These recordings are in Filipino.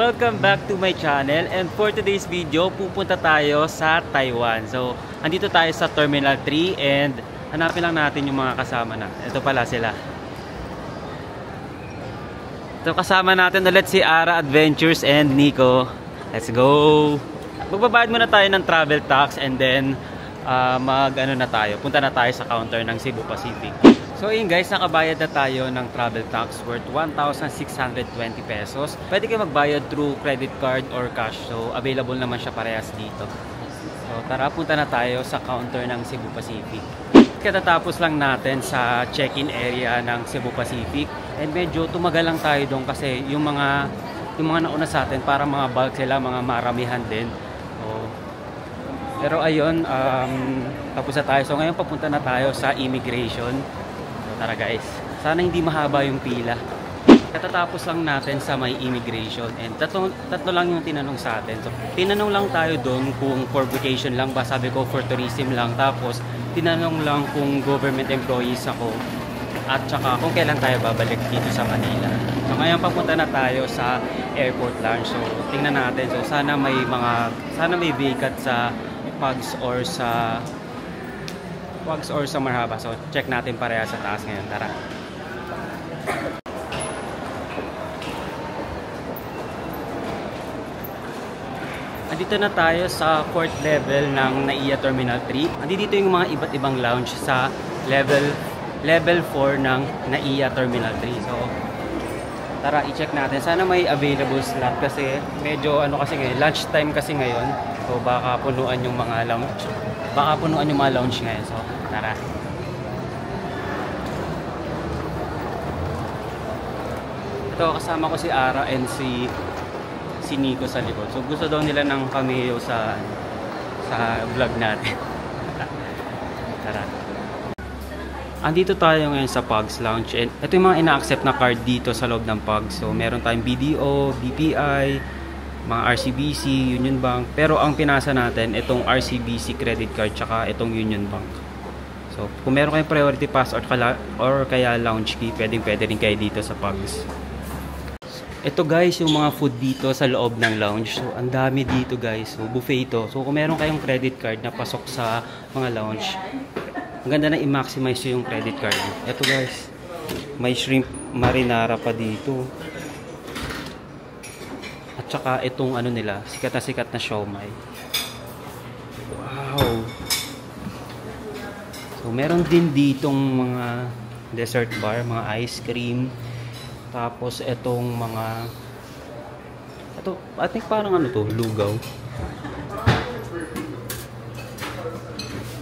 welcome back to my channel, and for today's video pupunta tayo sa Taiwan. So andito tayo sa Terminal 3 and hanapin lang natin yung mga kasama na. Ito pala sila. Ito kasama natin ulit si Ara Adventures and Nico. Let's go! Magbabayad muna tayo ng travel tax and then punta na tayo sa counter ng Cebu Pacific. So yun guys, nakabayad na tayo ng travel tax worth 1,620 pesos. Pwede kayo magbayad through credit card or cash. So available naman siya parehas dito. So tara, punta na tayo sa counter ng Cebu Pacific. Katatapos lang natin sa check-in area ng Cebu Pacific. And medyo tumagal lang tayo doon kasi yung mga nauna sa atin, para mga bulk sila, mga maramihan din. So, pero ayun, tapos na tayo. So ngayon papunta na tayo sa immigration. Tara guys, sana hindi mahaba yung pila. Katatapos lang natin sa may immigration and tatlo lang yung tinanong sa atin. So tinanong lang tayo doon kung for vacation lang ba, sabi ko for tourism lang. Tapos tinanong lang kung government employees ako at saka kung kailan tayo babalik dito sa Manila. So ngayon papunta na tayo sa airport lounge. So tingnan natin. So sana may vacant sa Pugs or sa Marhaba. So check natin pareha sa taas ngayon. Tara. Andito na tayo sa fourth level ng NAIA Terminal 3. Andito yung mga iba't ibang lounge sa level 4 ng NAIA Terminal 3. So tara, i-check natin. Sana may available slot kasi medyo kasi ngayon, lunch time kasi ngayon. So baka punuan yung mga lounge. Ngayon. So tara. Ito, kasama ko si Ara and si Nico sa likod. So gusto daw nila ng cameo sa vlog natin. Tara. Andito tayo ngayon sa Pugs Lounge and ito yung mga ina-accept na card dito sa loob ng Pugs. So meron tayong BDO, BPI, mga RCBC, Union Bank. Pero ang pinasa natin itong RCBC credit card tsaka itong Union Bank. So kung meron kayong priority pass or kaya lounge key, pwede rin kayo dito sa Pugs. Ito guys, yung mga food dito sa loob ng lounge. So ang dami dito guys. So buffet ito. So kung meron kayong credit card na pasok sa mga lounge, ang ganda na i-maximize yung credit card. Ito guys, may shrimp marinara pa dito. At saka itong nila, sikat na siomai. Wow! So meron din ditong mga dessert bar, mga ice cream. Tapos itong I think parang lugaw.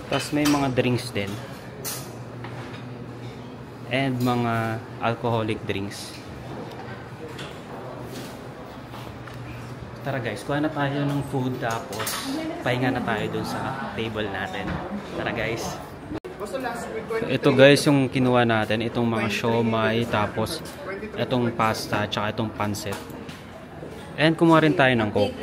Tapos may mga drinks din. And mga alcoholic drinks. Tara guys, kuha na tayo ng food tapos pahinga na tayo dun sa table natin. Tara guys. So, ito guys yung kinuha natin, itong mga siomai, tapos itong pasta, tsaka itong pancit. And kumuha rin tayo ng Coke.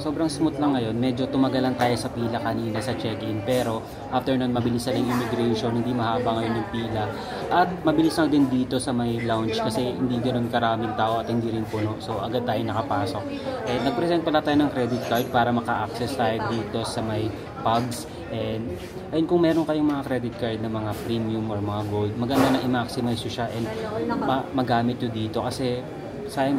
Sobrang smooth lang ngayon, medyo tumagalan tayo sa pila kanina sa check-in, pero after nun mabilis na yung immigration, hindi mahaba ngayon yung pila. At mabilis lang din dito sa may lounge kasi hindi ganoon karaming tao at hindi rin puno. So agad tayo nakapasok. Nag-present pala tayo ng credit card para maka-access tayo dito sa may Pugs. And kung meron kayong mga credit card na mga premium or mga gold, maganda na i-maximize siya and magamit nyo dito kasi sayang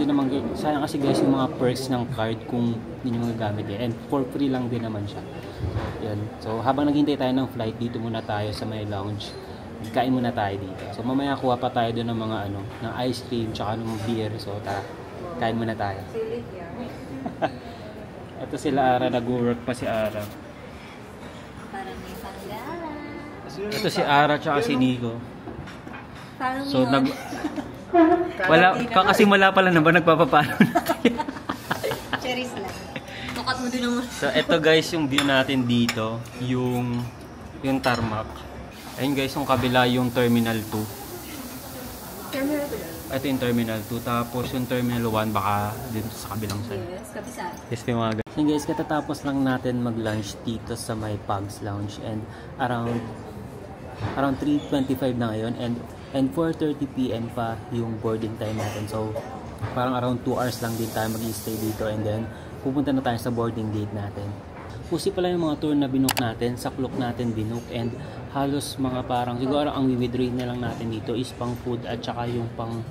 kasi guys yung mga perks ng card kung hindi nyo magagamit yan. And for free lang din naman siya. Yan. So habang naghintay tayo ng flight, dito muna tayo sa may lounge. Kain muna tayo dito. So mamaya kuha pa tayo doon ng mga ng ice cream tsaka ng beer. So tara, kain muna tayo. Ito sila Ara, nag-work pa si Ara. Ito si Ara tsaka si Nico. So kakasimula pala na ba nagpapapalo na tayo? Cherries lang. Tukat mo din naman. So ito guys yung view natin dito, yung tarmac. Ayun guys, yung kabila yung Terminal 2. Terminal 2. Ito yung Terminal 2, tapos yung Terminal 1 baka dito sa kabilang side. Yes, kabisa. Yes, yung mga guys. So guys, katatapos lang natin mag-lunch dito sa my Pugs Lounge and around 3:25 na ngayon and 4:30 PM pa yung boarding time natin. So Parang around 2 hours lang din tayo mag-stay dito and then pupunta na tayo sa boarding gate natin. Pusi pala yung mga tour na binook natin, sa Klook natin binook, and halos mga parang siguro ang withdraw na lang natin dito is pang food at saka yung pang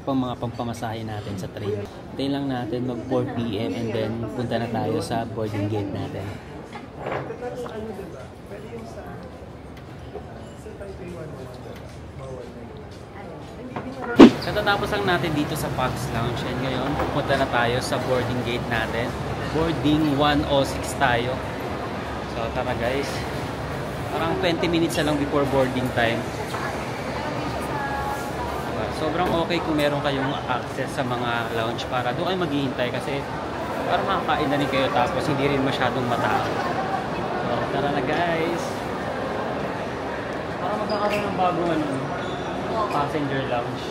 mga pampamasahe natin sa train. Hintayin lang natin mag 4 PM and then punta na tayo sa boarding gate natin. Katatapos lang natin dito sa Pax Lounge and ngayon pupunta na tayo sa boarding gate natin. Boarding 106 tayo. So tara guys. Parang 20 minutes na lang before boarding time. Sobrang okay kung meron kayong access sa mga lounge para doon kayo maghihintay kasi para makakain na rin kayo tapos hindi rin masyadong matao. So tara na guys. Para magkakaroon ng bagong passenger lounge.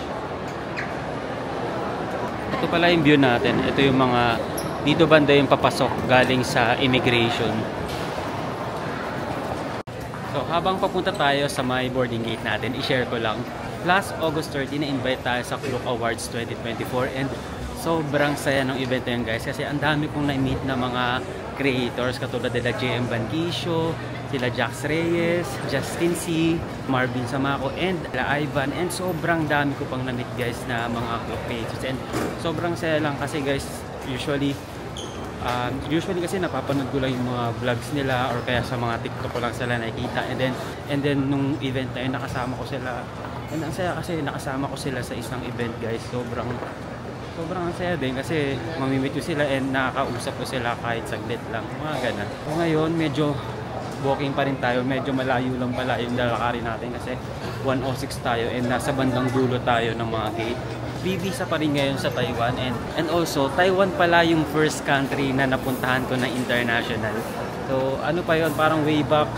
Ito pala yung view natin. Ito yung mga dito banda yung papasok galing sa immigration. So habang papunta tayo sa my boarding gate natin, i-share ko lang. Last August 30 na-invite tayo sa Klook Awards 2024 and sobrang saya ng event na yun guys kasi ang dami kong na-meet na mga creators katulad nila JM Banquisio, sila Jax Reyes, Justin C, Marvin Samaco, and Ivan, and sobrang dami ko pang na-meet guys na mga Klook pages and sobrang saya lang kasi guys usually kasi napapanood ko lang yung mga vlogs nila or kaya sa mga TikTok ko lang sila nakikita and then nung event na yun nakasama ko sila and ang saya kasi nakasama ko sila sa isang event guys. Sobrang ang saya din kasi mamimit ko sila and nakakausap ko sila kahit saglit lang mga ganun. So ngayon medyo walking pa rin tayo, medyo malayo lang pala yung lalakarin natin kasi 106 tayo and nasa bandang dulo tayo ng mga gate. Visa pa rin ngayon sa Taiwan and also Taiwan pala yung first country na napuntahan ko na international. So ano pa yun, parang way back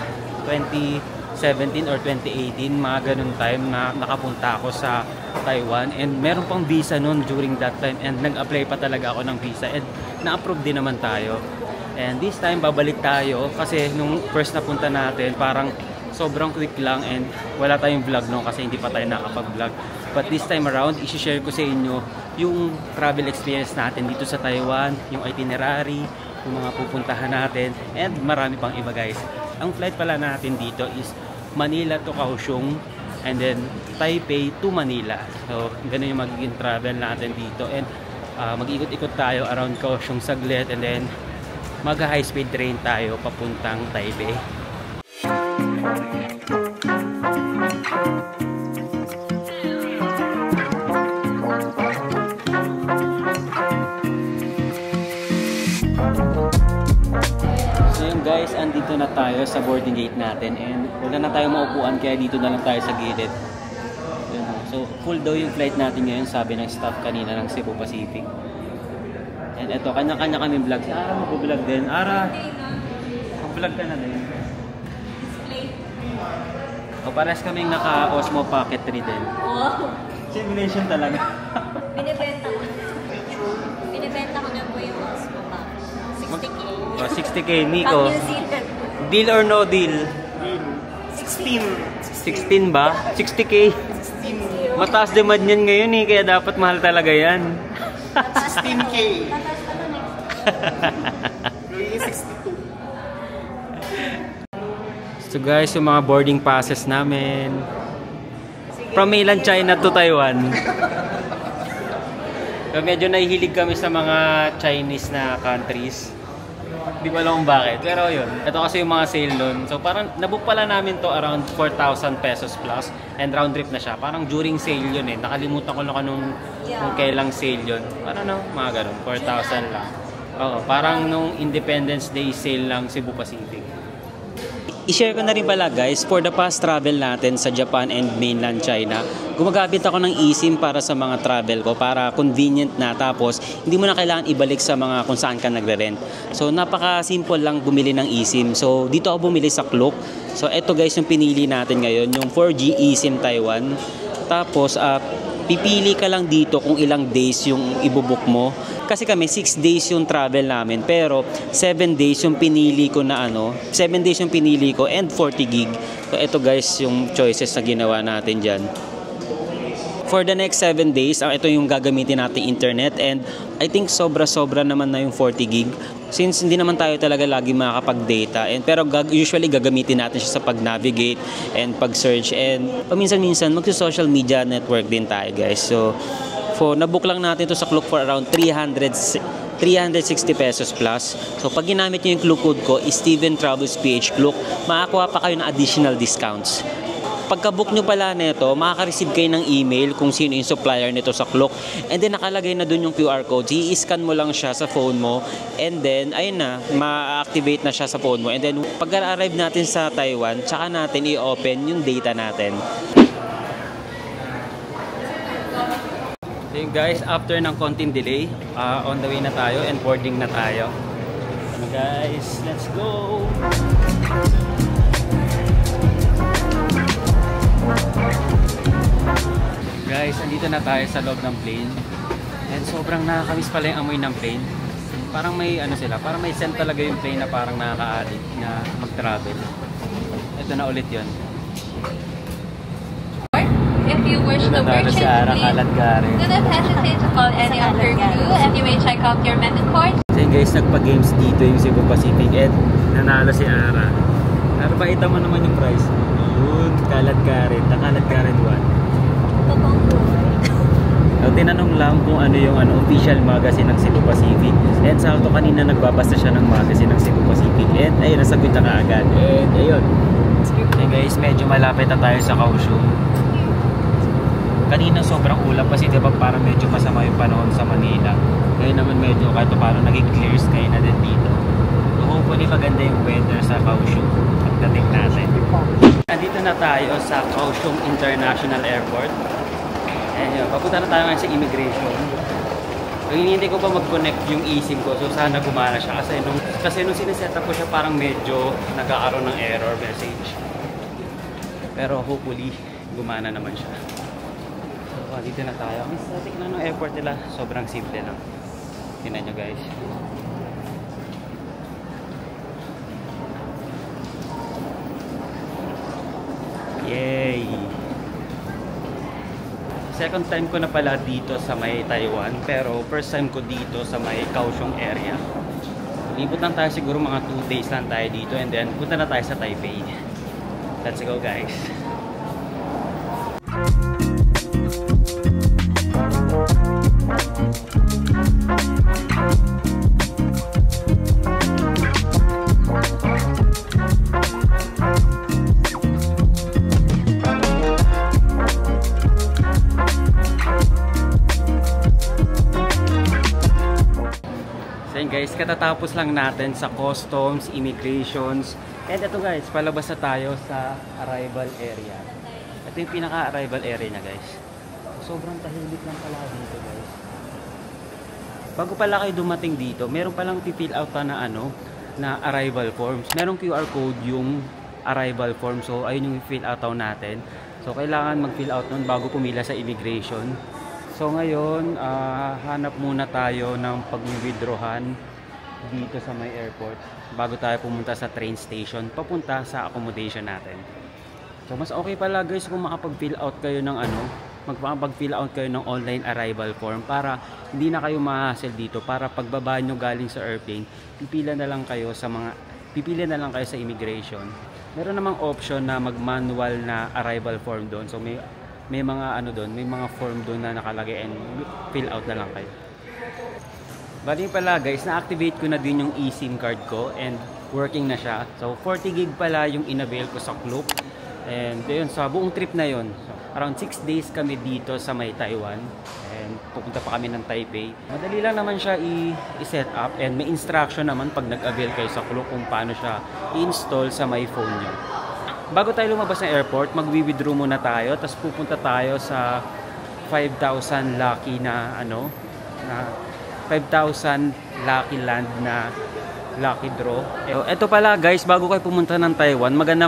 2017 or 2018 mga ganun time na nakapunta ako sa Taiwan and meron pang visa noon during that time and nag-apply pa talaga ako ng visa and na-approve din naman tayo. And this time babalik tayo kasi nung first na punta natin parang sobrang quick lang and wala tayong vlog noon kasi hindi pa tayo nakapag-vlog. But this time around, i-share ko sa inyo yung travel experience natin dito sa Taiwan, yung itinerary, yung mga pupuntahan natin, and marami pang iba guys. Ang flight pala natin dito is Manila to Kaohsiung, and then Taipei to Manila. So, ganun yung magiging travel natin dito. And mag-ikot-ikot tayo around Kaohsiung saglit, and then mag-high speed train tayo papuntang Taipei. Guys, andito na tayo sa boarding gate natin and wala na tayo maupuan kaya dito na lang tayo sa gilid. So full daw yung flight natin ngayon, sabi ng staff kanina ng Cebu Pacific. And eto, kanya-kanya kami vlog. Si Ara mag-vlog din. Ara, mag-vlog ka na din. O pares kaming naka-Osmo Pocket 3 din. Wow! Simulation talaga. Binibenta ko na po yung Osmo Pocket. 60K. 60K, Nico. Deal or no deal? 16 ba? 60K? Mataas demand yan ngayon eh, kaya dapat mahal talaga yan. 16K. Going 62. So guys, yung mga boarding passes namin. From mainland China to Taiwan. So medyo nahihilig kami sa mga Chinese na countries. Hindi ko alam kung bakit. Pero yun, ito kasi yung mga sale nun. So parang nabook pala namin to around 4,000 pesos plus. And round trip na siya. Parang during sale yun eh. Nakalimutan ko na kung kailang sale yun. Parang mga ganun, 4,000 lang. Oo, parang nung Independence Day sale lang Cebu Pacific. I-share ko na rin pala guys, for the past travel natin sa Japan and mainland China, gumagamit ako ng eSIM para sa mga travel ko, para convenient na, tapos hindi mo na kailangan ibalik sa mga kung saan ka nagre-rent. So napaka-simple lang bumili ng eSIM. So dito ako bumili sa Klook. So eto guys yung pinili natin ngayon, yung 4G eSIM Taiwan. Tapos pipili ka lang dito kung ilang days yung ibubook mo. Kasi kami 6 days yung travel namin, pero 7 days yung pinili ko na 7 days yung pinili ko and 40 gig. So ito guys yung choices na ginawa natin dyan. For the next 7 days, ito yung gagamitin nating internet, and I think sobra-sobra naman na yung 40 gig. Since hindi naman tayo talaga lagi makakapag-data, pero usually gagamitin natin siya sa pag-navigate and pag-search, and paminsan-minsan mag-social media network din tayo, guys. So nabook lang natin to sa Klook for around 360 pesos plus. So pag ginamit nyo yung Klook code ko is Steven Travels PH Klook, makakuha pa kayo ng additional discounts. Pagka-book nyo pala nito, makaka-receive kayo ng email kung sino yung supplier nito sa Klook. And then nakalagay na dun yung QR code. I-scan mo lang siya sa phone mo. And then, ayun na, ma-activate na siya sa phone mo. And then, pagka-arrive natin sa Taiwan, tsaka natin i-open yung data natin. So guys, after ng konting delay, on the way na tayo and boarding na tayo. So guys, let's go! Guys, andito na tayo sa loob ng plane. And sobrang nakakamiss pala yung amoy ng plane. Parang may ano sila, parang may scent talaga yung plane na parang nakaka-addict na mag-travel. Ito na ulit yun. If you wish to purchase, please do not hesitate to call any of your crew and you may check out your menu card. So guys, nagpa-games dito yung Cebu Pacific and nanalo si Ara. Ara, baita mo naman yung price. Yun, kalat ka rin. Nakalat ka rin 1. So, tinanong lang kung ano yung official magazine ng Cebu Pacific. And sa auto kanina nagbabasa siya ng magazine ng Cebu Pacific. And ayun, nasagot na kaagad. And ayun. Okay guys, medyo malapit na tayo sa Kaohsiung. Kanina sobrang ulap kasi diba parang medyo masama yung panahon sa Manila. Ngayon naman medyo kahit paano naging clear sky na din dito. So hopefully maganda yung weather sa Kaohsiung pagdating natin. Nandito na tayo sa Kaohsiung International Airport. Ayan, papunta na tayo ngayon sa immigration. So hinihintay ko pa mag-connect yung eSIM ko. So sana gumana siya kasi nung sineset up ko siya parang medyo nagkakaroon ng error message. Pero hopefully gumana naman siya. So dito na tayo. Ang static na ng airport nila. Sobrang simple lang. Tingnan nyo guys. Yay! Second time ko na pala dito sa may Taiwan, pero first time ko dito sa may Kaohsiung area. Libot lang tayo, siguro mga 2 days lang tayo dito, and then punta na tayo sa Taipei. Let's go guys! Guys, katatapos lang natin sa customs, immigrations, and ito guys, palabas na tayo sa arrival area. Ito yung pinaka-arrival area niya guys. Sobrang tahimik lang pala dito guys. Bago pala kayo dumating dito, meron palang pipill out na na arrival forms. Merong QR code yung arrival form, so ayun yung fill out natin. So kailangan mag-fill out nun bago pumila sa immigration. So ngayon, hanap muna tayo ng pag-withdrawhan dito sa may airport bago tayo pumunta sa train station papunta sa accommodation natin. So mas okay pala guys kung makapag-fill out kayo ng magpapag-fill out kayo ng online arrival form para hindi na kayo ma-hassle dito, para pagbaba nyo galing sa airplane, pipila na lang kayo sa immigration. Meron namang option na mag-manual na arrival form doon. So may mga may mga form doon na nakalagay and fill out na lang kayo. Bali pala guys, na-activate ko na din yung eSIM card ko and working na siya. So 40 gig pala yung in-avail ko sa Klook. And yun, sa buong trip na yun, so, around 6 days kami dito sa may Taiwan. And pupunta pa kami ng Taipei. Madali lang naman siya i-set up and may instruction naman pag nag-avail kayo sa Klook kung paano siya i-install sa my phone nyo. Bago tayo lumabas ng airport, mag-withdraw muna tayo, tapos pupunta tayo sa 5,000 lucky na 5,000 lucky land na lucky draw. Ito pala guys, bago kayo pumunta ng Taiwan, maganda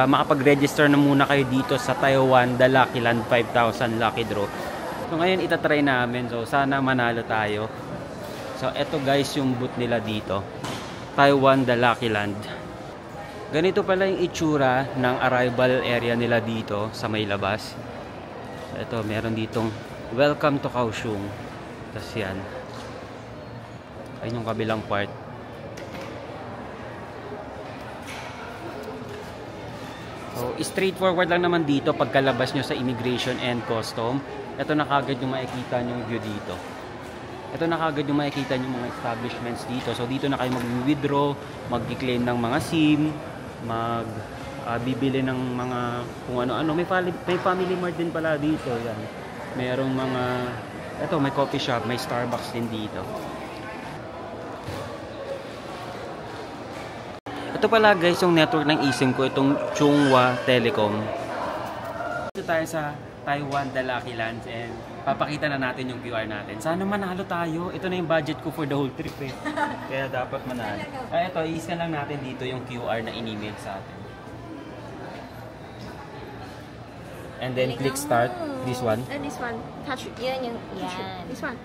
makapag-register na muna kayo dito sa Taiwan The Lucky Land 5,000 lucky draw. So ngayon itatry namin, so sana manalo tayo. So ito guys yung booth nila dito, Taiwan The Lucky Land. Ganito pala yung itsura ng arrival area nila dito sa may labas. Ito, meron ditong welcome to Kaohsiung. Tapos yan. Ayun yung kabilang part. So, straightforward lang naman dito pagkalabas nyo sa immigration and custom. Ito na kagad yung makikita nyo view dito. Ito na kagad yung makikita nyo mga establishments dito. So, dito na kayo mag-withdraw, mag-claim ng mga SIM, bibili ng mga kung ano-ano. May family mart din pala dito. Yan. Merong mga, ito may coffee shop, may Starbucks din dito. Ito pala guys yung network ng eSIM ko, itong Chunghwa Telecom. Dito tayo sa Taiwan, The Lucky Lands, and papakita na natin yung QR natin. Sana manalo tayo. Ito na yung budget ko for the whole trip eh. Kaya dapat manalo. Ito, i-scan lang natin dito yung QR na in-email sa atin. And then click start. This one. This one. Touch. Yan. This one.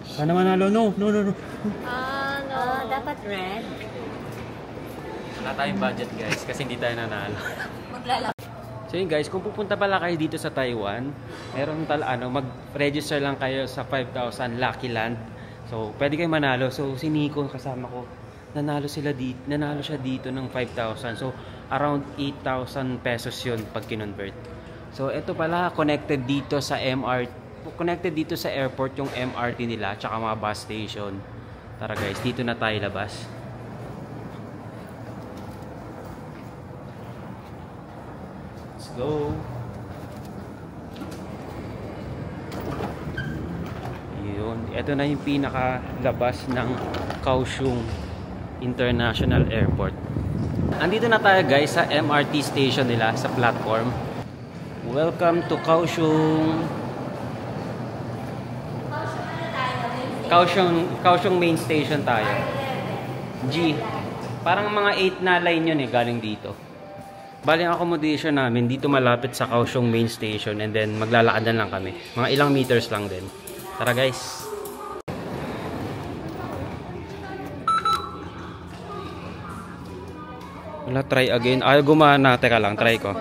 Sana manalo. No. No. Dapat red. Wala tayong budget guys kasi hindi tayo nanalo. Maglalak. So yun guys, kung pupunta pala kayo dito sa Taiwan, meron mag-register lang kayo sa 5,000 Lucky Land. So pwede kayo manalo. So si Nico kasama ko, nanalo siya dito ng 5,000. So around 8,000 pesos yun pag kinonvert. So ito pala connected dito sa airport yung MRT nila tsaka mga bus station. Tara guys, dito na tayo labas. Go. Yun. Ito na yung pinakalabas ng Kaohsiung International Airport. Andito na tayo guys sa MRT station nila sa platform. Welcome to Kaohsiung. Kaohsiung main station tayo. G. Parang mga 8 na line yun eh galing dito. Bali ang accommodation namin dito malapit sa Kaohsiung main station and then maglalakad lang kami. Mga ilang meters lang din. Tara guys. Wala, try again. Ayaw gumana. Teka lang, try ko.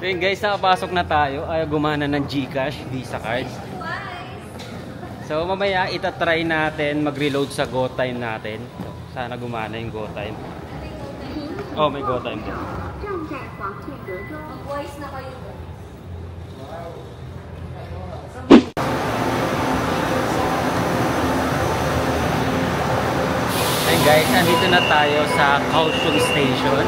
Ayun guys, nakapasok na tayo. Ayaw gumana ng GCash, Visa cards. So mamaya itatry natin mag-reload sa GoTime natin. So, sana gumana yung GoTime. Oh, may GoTime din. Mag-voice na kayo. Hey guys, nandito na tayo sa Kaohsiung Station.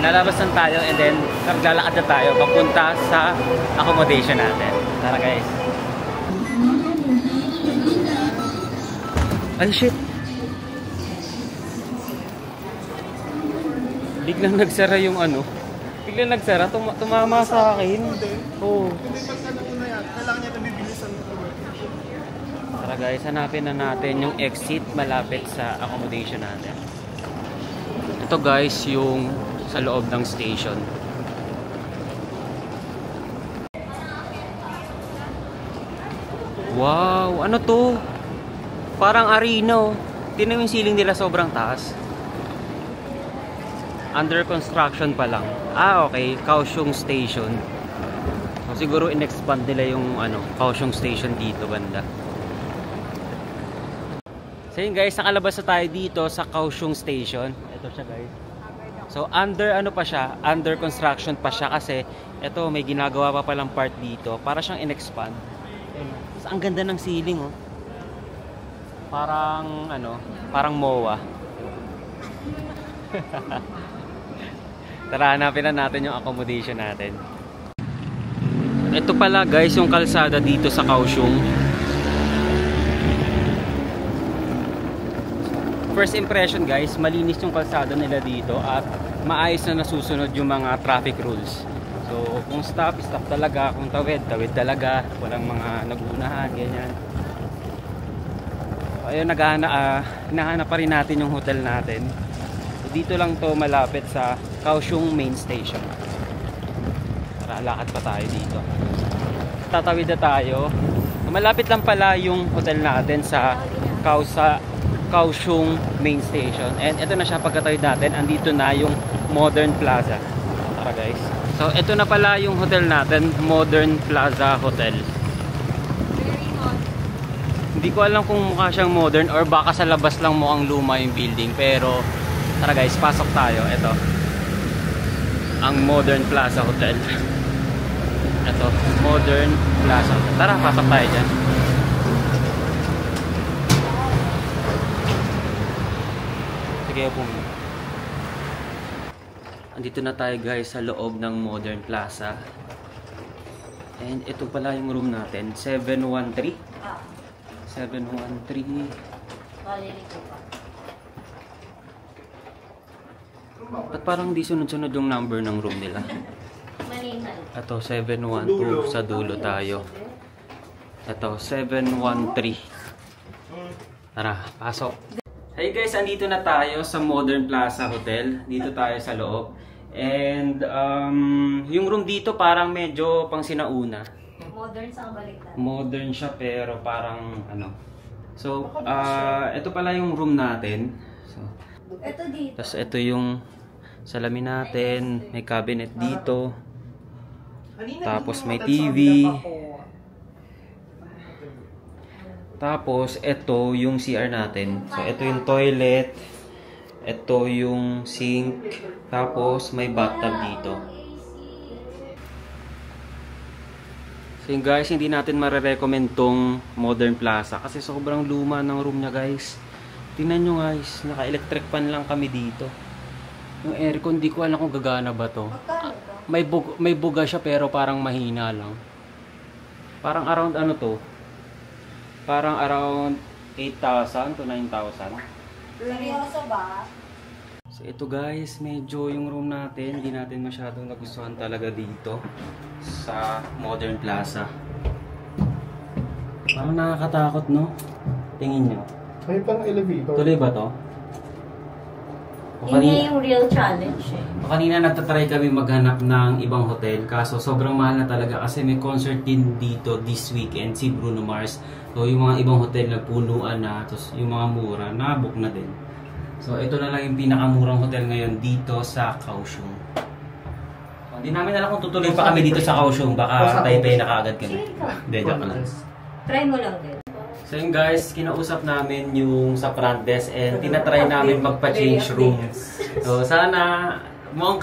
Nalabas na tayo and then naglalakad na tayo papunta sa accommodation natin. Tara guys. Ay shit! Biglang nagsara yung ano. Biglang nagsara, tumama sa akin. Oo. Hindi pagkala mo na yan, kailangan niya na bibilisan mo. Tara guys, hanapin na natin yung exit malapit sa accommodation natin. Ito guys yung sa loob ng station. Wow! Ano to? Parang arena. Tingnan mo yung ceiling nila, sobrang taas. Under construction pa lang. Ah, okay. Kaohsiung Station. So, siguro in-expand nila yung Kaohsiung Station dito banda. So yun guys, nakalabas na tayo dito sa Kaohsiung Station. Ito siya guys. So under under construction pa siya kasi ito may ginagawa pa palang part dito para siyang in-expand. So, ang ganda ng ceiling oh. Parang parang MOA. Tara, hanapin na natin yung accommodation natin. Ito pala guys yung kalsada dito sa Kaohsiung. First impression guys, malinis yung kalsada nila dito at maayos na nasusunod yung mga traffic rules. So kung stop talaga, kung tawid talaga, walang mga nagunahan, ganyan. Ayun, hinahanap pa rin natin yung hotel natin. So, dito lang to malapit sa Kaohsiung main station. Tara, lakad pa tayo dito. Tatawid na tayo. Malapit lang pala yung hotel natin sa Kaohsiung Main Station. And ito na siya pagkatawid natin. Andito na yung Modern Plaza. Tara guys. So ito na pala yung hotel natin, Modern Plaza Hotel. Hindi ko alam kung mukha siyang modern or baka sa labas lang mukhang luma yung building. Pero tara guys, pasok tayo. Ito ang Modern Plaza Hotel. Ito, Modern Plaza. Tara, pasok tayo dyan. Sige po. Andito na tayo guys sa loob ng Modern Plaza. And ito pala yung room natin, 713. 713. Ba't parang di sunod-sunod yung number ng room nila? Ito, 712 sa dulo tayo. Ito, 713. Tara, pasok. Hey guys, andito na tayo sa Modern Plaza Hotel. Dito tayo sa loob. And yung room dito parang medyo pang sinauna. Modern sa baliktad. Modern siya pero parang ano. So, ito pala yung room natin. So, Ito dito. tapos ito yung salamin natin. May cabinet dito. Tapos may TV. Tapos ito yung CR natin. So ito yung toilet. Ito yung sink. Tapos may bathtub dito. So yun guys, hindi natin marerecommend tong Modern Plaza kasi sobrang luma ng room niya guys. Tingnan nyo guys, naka-electric fan lang kami dito. Yung aircon, di ko alam kung gagana ba to. May buga siya pero parang mahina lang. Parang around ano to? Parang around 8,000 to 9,000. Seryoso ba? So ito guys, medyo yung room natin, hindi natin masyadong nagustuhan talaga dito sa Modern Plaza. Parang nakakatakot no? Tingin nyo. May parang elevator. Tuloy ba to? Hindi yung real challenge eh. Kanina nagtatry kami maghanap ng ibang hotel kaso sobrang mahal na talaga kasi may concert din dito this weekend si Bruno Mars. So yung mga ibang hotel nagpunuan na, tapos yung mga mura na-book na din. So ito na lang yung pinakamurang hotel ngayon dito sa Kaohsiung. So, hindi namin alam kung tutuloy pa kami dito sa Kaohsiung, baka Taipei na kaagad kami. Hindi, joke lang. Try mo lang din. So yun guys, kinausap namin yung sa front desk and tinatry namin magpa-change room. So sana, mukhang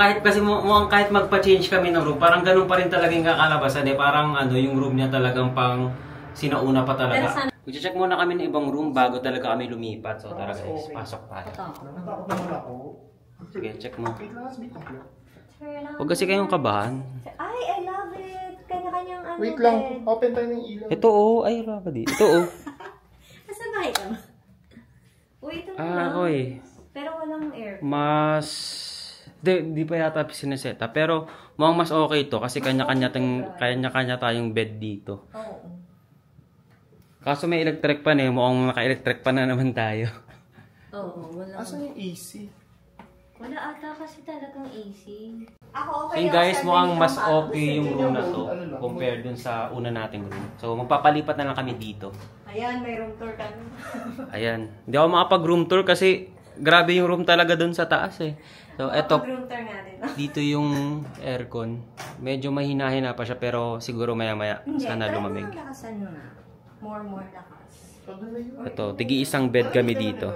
kahit magpa-change kami ng room, parang ganun pa rin talaga yung kakalabasan eh. Parang ano, yung room niya talagang pang sinauna pa talaga. Mag-check muna kami ng ibang room bago talaga kami lumipat. So tara guys, pasok tayo. Sige, check mo. Huwag kasi kayong kabahan. Ay, I love it! Kanya-kanyang ano. Wait lang, open tayo ng ilaw. Ito oh, ay wala ka di. Ito oh. Nasaan bahay ka? Uy, ito na lang. Ako eh. Pero walang air. Mas... Di pa yata sineseta. Pero mukhang mas okay to kasi kanya-kanya tayong bed dito. Oo. Kaso may electric pan eh. Mukhang naka-electric pan na naman tayo. Oo, wala. Asan yung AC? Wala ata kasi talagang AC. Ako So okay. yun guys, mukhang mas okay yung room na to compared dun sa una nating room. So magpapalipat na lang kami dito. Ayan, may room tour kami. Ayan. Hindi ako makapag-room tour kasi grabe yung room talaga dun sa taas eh. So eto, Room tour natin. dito yung aircon. Medyo mahina-hina pa siya pero siguro maya-maya sana lumamig. Hindi, lakasan mo na. More lakas. Ito, tigi-isang bed kami dito.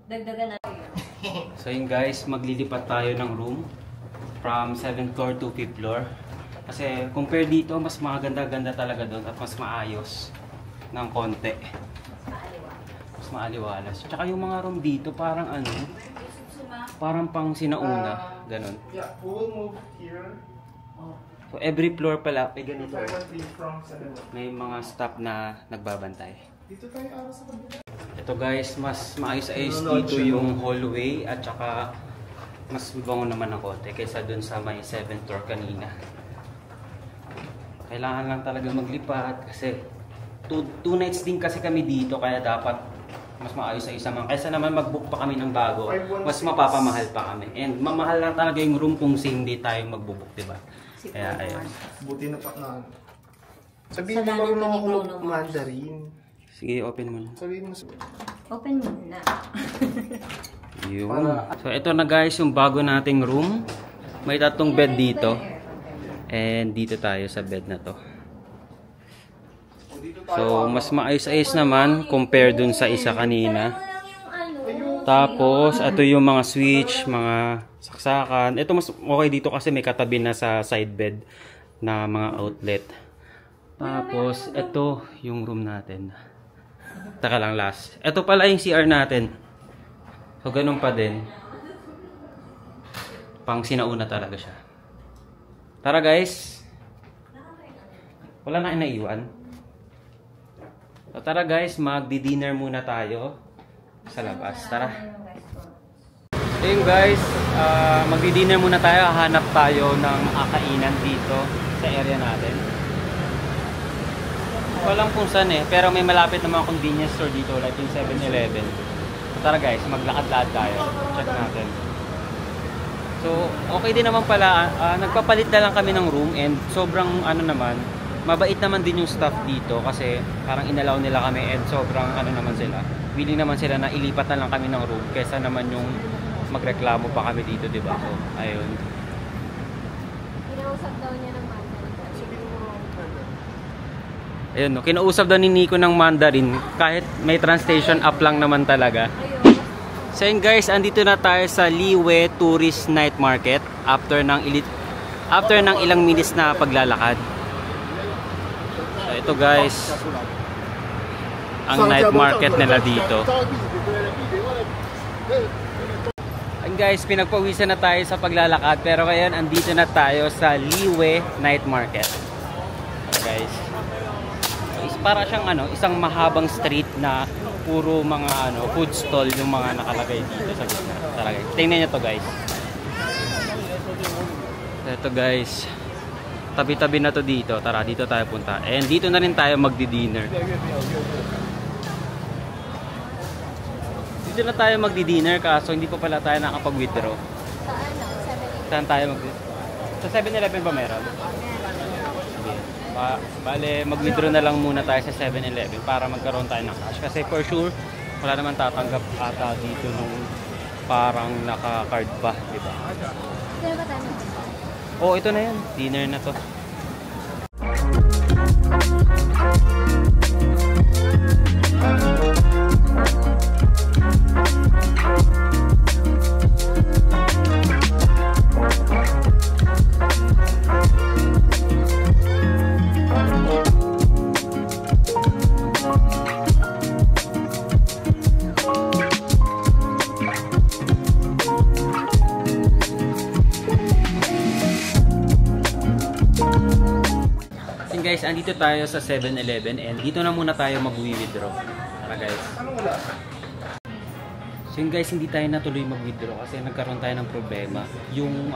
Dagdagan na. So yun guys, maglilipat tayo ng room from 7th floor to 5th floor. Kasi compare dito, mas maganda-ganda talaga doon at mas maayos ng konti. Mas maaliwalas. Tsaka yung mga room dito parang ano, parang pang sinauna, ganun. Yeah, we'll move here. So every floor pala, may ganito. 713 from 713. May mga staff na nagbabantay. Dito tayo araw sa kabila. Ito guys, mas maayos-ayos dito yung hallway at saka mas bango naman ng konti kaysa dun sa may 7th floor kanina. Kailangan lang talaga maglipat kasi 2 nights din kasi kami dito kaya dapat mas maayos-ayos naman. Kaysa naman mag-book pa kami ng bago, mas mapapamahal pa kami. And mamahal lang talaga yung room kung same day tayo mag-book, diba? Kaya ayun. Buti na pa na. Sabihin mo marunong ako mag-Mandarin. Sige, open mo na. Sabihin mo. Open muna. Yun. So, ito na guys, yung bago nating room. May tatlong bed dito. And dito tayo sa bed na to. So, mas maayos-ayos naman compare dun sa isa kanina. Tapos, ito yung mga switch, mga saksakan. Ito mas okay dito kasi may katabi na sa side bed na mga outlet. Tapos, ito yung room natin. Taka lang last. Ito pala yung CR natin. So, ganun pa din. Pang sinauna talaga siya. Tara guys. Wala na inaiwan. So, tara guys, magdi-dinner muna tayo sa labas. Tara. Ayun guys, magdi-dinner muna tayo. Hanap tayo ng kainan dito sa area natin. Walang kung saan eh, pero may malapit na mga convenience store dito like yung 7-Eleven. So, tara guys, maglakad-lakad tayo. Check natin. So, okay din naman pala, nagpapalit na lang kami ng room and sobrang ano naman, mabait naman din yung staff dito kasi parang inalaw nila kami and sobrang ano naman sila, willing naman sila na ilipat na lang kami ng room kaysa naman yung magreklamo pa kami dito, diba? So, ayun. Kinausap daw niya ng Mandarin. Ayun, no? Kinausap daw ni Nico ng Mandarin kahit may translation app lang naman talaga. So yun guys, andito na tayo sa Liwe Tourist Night Market after ng ilang minutes na paglalakad. So ito guys, ang night market nila dito. And guys, pinagpawisan na tayo sa paglalakad pero ngayon andito na tayo sa Liwe Night Market. So guys, para siyang isang mahabang street na puro mga food stall yung mga nakalagay dito sa gitna. Tara guys, tingnan niyo to guys. Ito guys, tabi-tabi na to dito. Tara, dito tayo punta. And dito na rin tayo magdi-dinner. Dito na tayo magdi-dinner kaso hindi pa pala tayo nakapag-withdraw. Saan tayo mag-withdraw? Sa 7-Eleven ba meron? Bale, mag-withdraw na lang muna tayo sa 7-Eleven para magkaroon tayo ng cash. Kasi for sure, wala naman tatanggap ata dito nung parang naka-card ba, di ba? Ito ba tayo? Oh, ito na yan. Dinner na to. Guys, andito tayo sa 7-Eleven and dito na muna tayo mag-withdraw. Tara guys. So yun guys, hindi tayo natuloy mag-withdraw kasi nagkaroon tayo ng problema. Yung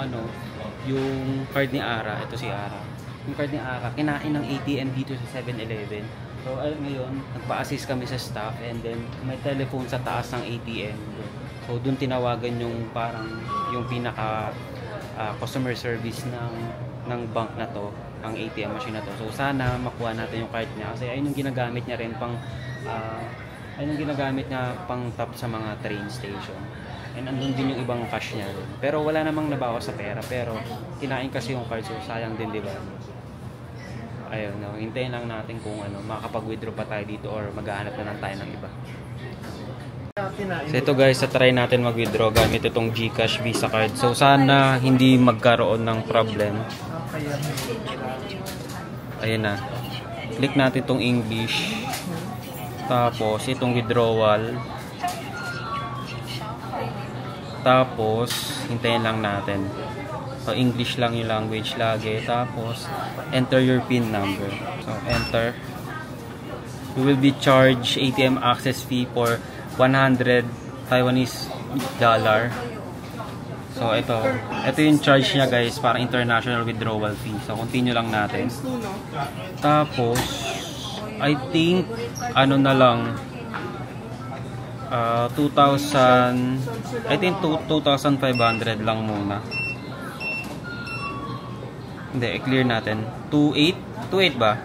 yung card ni Ara, ito si Ara. Yung card ni Ara, kinain ng ATM dito sa 7-Eleven. So ngayon, nagpa-assist kami sa staff and then may telephone sa taas ng ATM. So doon tinawagan yung parang yung pinaka customer service ng bank na to, ang ATM machine na to. So sana makuha natin yung card niya kasi ayun yung ginagamit niya rin pang pang tap sa mga train station. And andun din yung ibang cash niya rin. Pero wala namang nabawas sa pera, pero kinain kasi yung card, so sayang din, di ba? Ayun, no, hintayin lang natin kung makakapag-withdraw pa tayo dito or maghahanap na lang tayo ng iba. So ito guys, try natin mag-withdraw gamit itong GCash Visa card. So sana hindi magkaroon ng problem. Ayun na. Click natin itong English. Tapos itong withdrawal. Tapos hintayin lang natin. So English lang yung language lagi. Tapos enter your PIN number. So enter. You will be charged ATM access fee for 100 Taiwanese dollar. So ito yung charge niya guys para international withdrawal fee. So continue lang natin. Tapos I think na lang 2,000, I think 2,500 lang muna. Hindi, i-clear natin. 28 ba?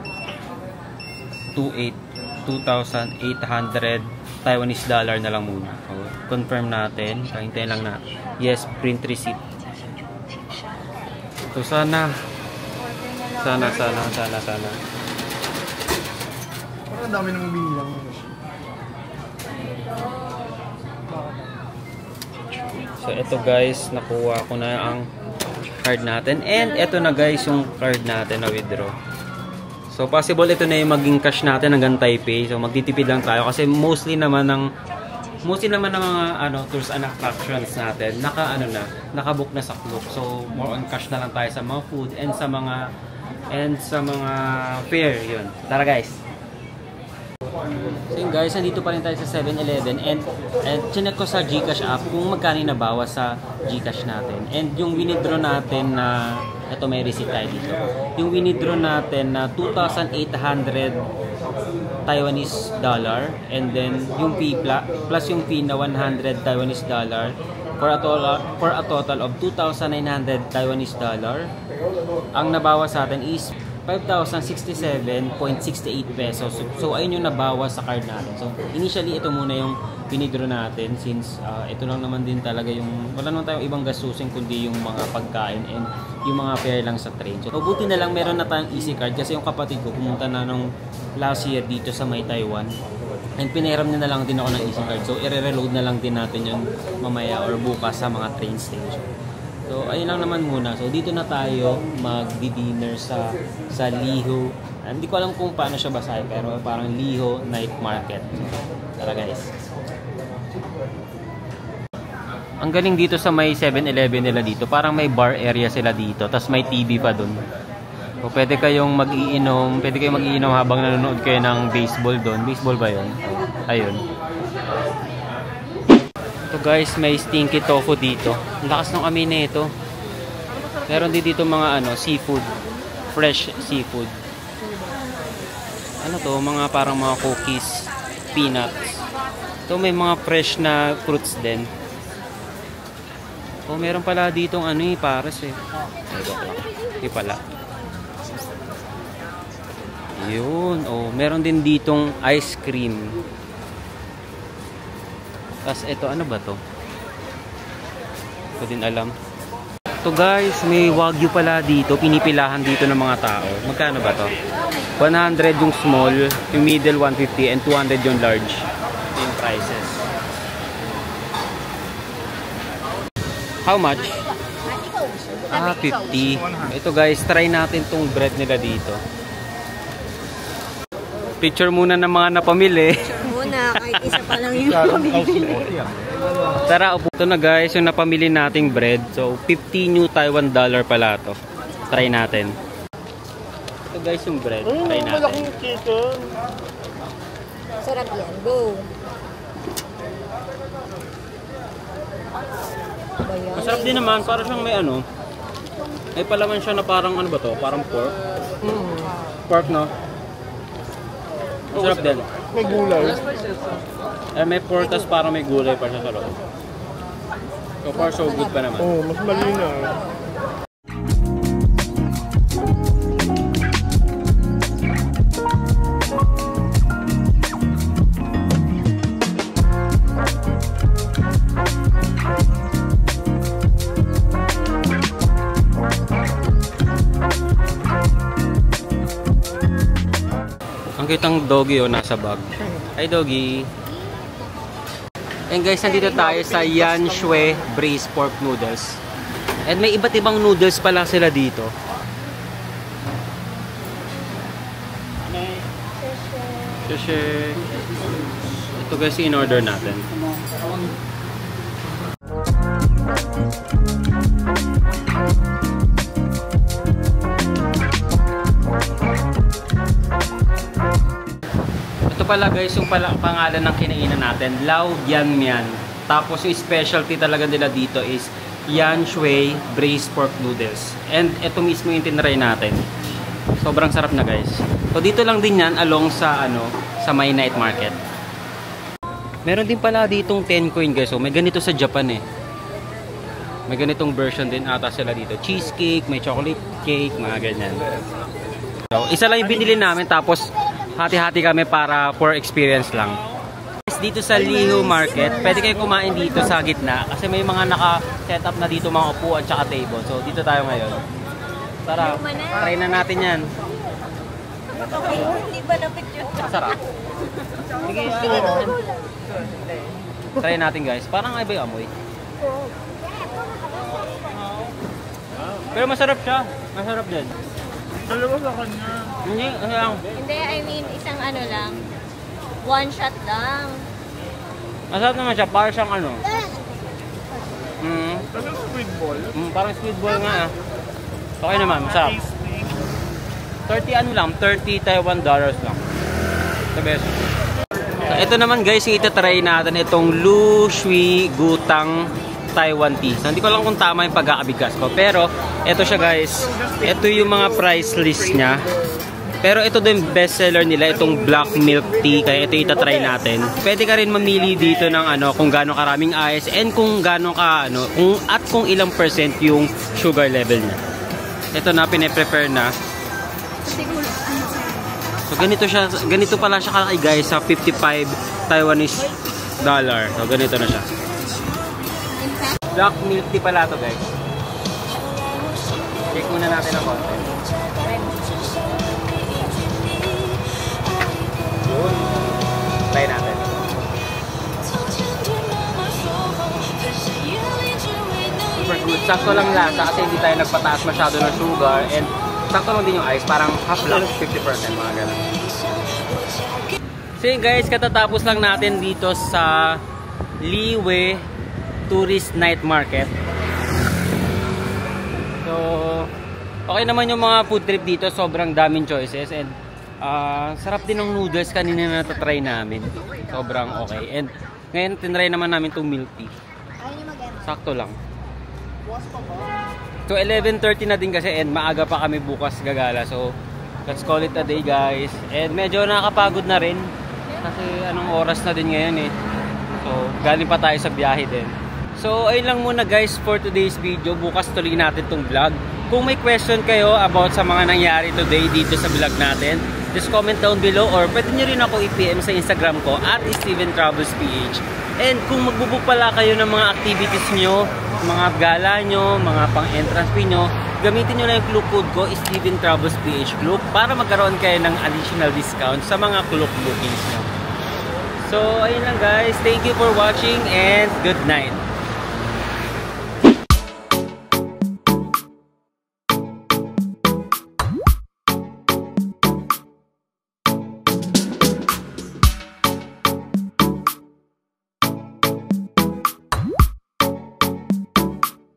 2,800 Taiwanese dollar na lang muna. So, confirm natin. Hintayin lang na. Yes, print receipt. So, sana. Parang ang dami nang binilang. So, ito guys, nakuha ko na ang card natin. And ito na guys, yung card natin na withdraw. So, possible ito na yung maging cash natin hanggang Taipei. So, magtitipid lang tayo. Kasi mostly naman ng mga tours and attractions natin, nakabook na sa Klook. So, more on cash na lang tayo sa mga food and sa mga fare. Yun. Tara guys! So yun guys, nandito pa rin tayo sa 7-Eleven and chinek ko sa GCash app kung magkano nabawas sa GCash natin. And yung winidraw natin na, ito may receipt tayo dito. Yung winidraw natin na 2,800 Taiwanese dollar and then yung fee plus yung fee na 100 Taiwanese dollar for a total of 2,900 Taiwanese dollar. Ang nabawas sa atin is 5,067.68 pesos. So, ayun yung nabawas sa card natin. So, initially, ito muna yung pinidraw natin since ito lang naman din talaga yung, wala naman tayong ibang gastusin kundi yung mga pagkain and yung mga fare lang sa train. So, buti na lang meron na tayong easy card kasi yung kapatid ko pumunta na nung last year dito sa May Taiwan. And pinahiram na lang din ako ng easy card. So, i-reload na lang din natin yung mamaya or bukas sa mga train station. So, ayun lang naman muna. So, dito na tayo mag-dinner sa Liho. Hindi ko alam kung paano siya basahin, pero parang Liho Night Market. So, tara guys. Ang galing dito sa may 7-Eleven nila dito. Parang may bar area sila dito. Tapos may TV pa dun. So, pwede kayong mag-iinom habang nanonood kayo ng baseball dun. Baseball ba yun? Ayun. Ito guys, may stinky tofu dito. Ang lakas ng amin na ito. Meron din dito mga seafood. Fresh seafood. Ano to? Mga parang mga cookies, peanuts. Ito may mga fresh na fruits din. Oh, meron pala ditong pares eh. Hindi pala. Yun. Oh, meron din ditong ice cream. Tapos ito, ano ba to? Hindi ko din alam. Ito guys, may wagyu pala dito. Pinipilahan dito ng mga tao. Magkano ba to? 100 yung small, yung middle 150, and 200 yung large. Ito yung prices. How much? 50. Ito guys, try natin tong bread nila dito. Picture muna ng mga napamili. Kahit isa pa lang yung pamili. Tara, upo. Ito na guys, yung napamili nating bread. So, 50 new Taiwan dollar pala to. Try natin. Ito guys yung bread. Try natin. Malaking chicken. Sarap yan. Go. Masarap din naman. Para siyang may may palaman siya na parang ano ba to? Parang pork. Pork, no? Masarap din. May gulay. May pork, tas parang may gulay pa siya sa loob. So far, so good pa naman. Oh, mas malinaw. Ang kitang doggy nasa bag. Hi doggy. And guys, nandito tayo sa Yan Shui Braised Pork Noodles. And may iba't ibang noodles pala sila dito. Sheshe. Ito guys, in-order natin. Pala guys, yung pangalan ng kinainan natin, Lao Yan Mian. Tapos yung specialty talaga nila dito is Yan Shui Braised Pork Noodles. And ito mismo yung tinry natin. Sobrang sarap na guys. So dito lang din yan along sa sa May Night Market. Meron din pala ditong 10 coin guys. So may ganito sa Japan eh. May ganitong version din ata sila dito. Cheesecake, may chocolate cake, mga ganyan. So, isa lang yung binili namin tapos hati-hati kami para for experience lang. dito sa Liho Market, pwede kayo kumain dito sa gitna kasi may mga naka-set up na dito mga upuan tsaka table. So dito tayo ngayon. Tara, try na natin yan. Hindi ba na-picture? Masarap. Sige, try natin guys. Parang iba yung amoy. Pero masarap siya. Masarap din. Dalawa sa kanya. Hindi, ano lang. Hindi, I mean, isang ano lang. One shot lang. Masarap naman siya. Parang siyang ano. Ano squid ball? Parang squid ball nga ah. Okay naman, masarap. 30 ano lang, 30 Taiwan dollars lang. The best. So, ito naman guys, yung itatry natin itong Lu Shui Gutang Taiwan tea. So, hindi ko lang kung tama yung pagkakabigas ko. Pero, ito siya guys. Ito yung mga price list niya. Pero ito din best seller nila, itong black milk tea. Kaya ito itatry natin. Pwede ka rin mamili dito ng ano, kung gaano karaming ice and kung gaano ka, ano, kung ilang percent yung sugar level niya. Ito na, pine-prefer na. So ganito pala siya kalaki guys sa 55 Taiwanese dollar. So ganito na siya. Black milk tea pala to guys. Check muna natin ang konti. Yun. Try natin. Super good. Sakto lang lasa kasi hindi tayo nagpataas masyado ng sugar and sakto lang din yung ice, parang half lang, 50% mga ganun. So yun guys, katatapos lang natin dito sa Liwe Tourist Night Market. So, okay naman yung mga food trip dito, sobrang daming choices and sarap din ng noodles kanina na natatry namin. Sobrang okay. And ngayon tinry naman namin itong milk tea. Sakto lang. So 11:30 na din kasi and maaga pa kami bukas gagala. So let's call it a day guys. And medyo nakakapagod na rin kasi anong oras na din ngayon eh. So galing pa tayo sa biyahe din. So ayun lang muna guys for today's video. Bukas tuloy natin tong vlog. Kung may question kayo about sa mga nangyari today dito sa vlog natin, just comment down below or pwede nyo rin ako i-PM sa Instagram ko at StevenTravelsPH. And kung magbubook pala kayo ng mga activities nyo, mga gala nyo, mga pang-entrance fee nyo, gamitin nyo lang yung Klook code ko, StevenTravelsPH Klook, para magkaroon kayo ng additional discount sa mga Klook bookings nyo. So, ayun lang guys. Thank you for watching and good night.